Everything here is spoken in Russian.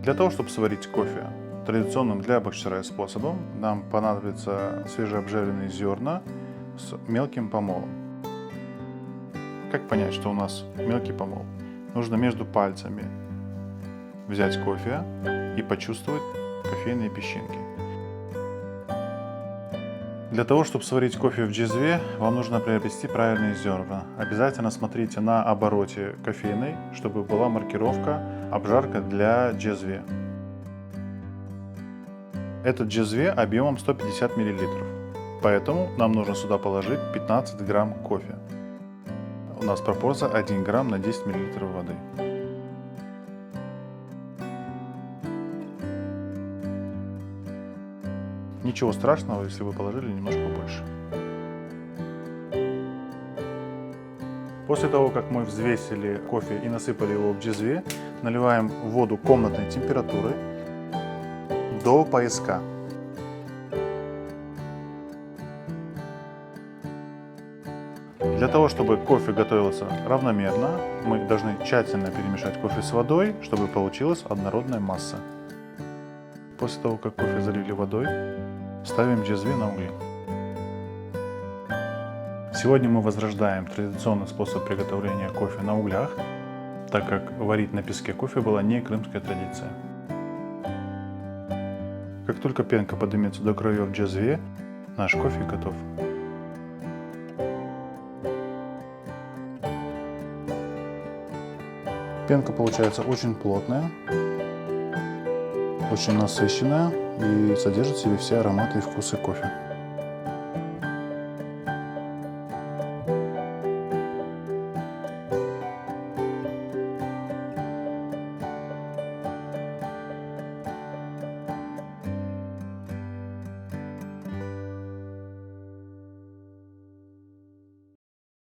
Для того, чтобы сварить кофе традиционным для Бахчисарая способом, нам понадобятся свежеобжаренные зерна с мелким помолом. Как понять, что у нас мелкий помол? Нужно между пальцами взять кофе и почувствовать кофейные песчинки. Для того, чтобы сварить кофе в джезве, вам нужно приобрести правильные зерна. Обязательно смотрите на обороте кофейной, чтобы была маркировка «Обжарка для джезве». Этот джезве объемом 150 мл, поэтому нам нужно сюда положить 15 грамм кофе. У нас пропорция 1 грамм на 10 мл воды. Ничего страшного, если вы положили немножко больше. После того, как мы взвесили кофе и насыпали его в джезве, наливаем воду комнатной температуры до пояска. Для того, чтобы кофе готовился равномерно, мы должны тщательно перемешать кофе с водой, чтобы получилась однородная масса. После того, как кофе залили водой, ставим джезве на угли. Сегодня мы возрождаем традиционный способ приготовления кофе на углях, так как варить на песке кофе была не крымская традиция. Как только пенка поднимется до краев джезве, наш кофе готов. Пенка получается очень плотная, очень насыщенная и содержит в себе все ароматы и вкусы кофе.